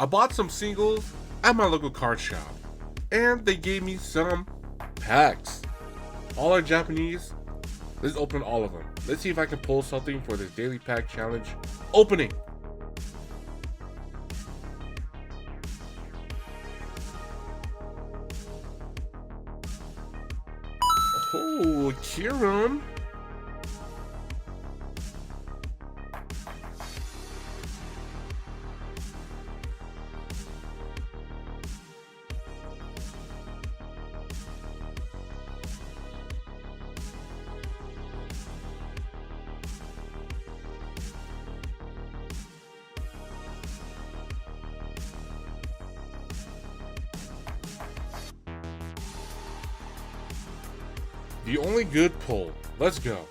I bought some singles at my local card shop, and they gave me some packs. All are Japanese. Let's open all of them. Let's see if I can pull something for this daily pack challenge opening. Oh, Kieran. The only good pull. Let's go.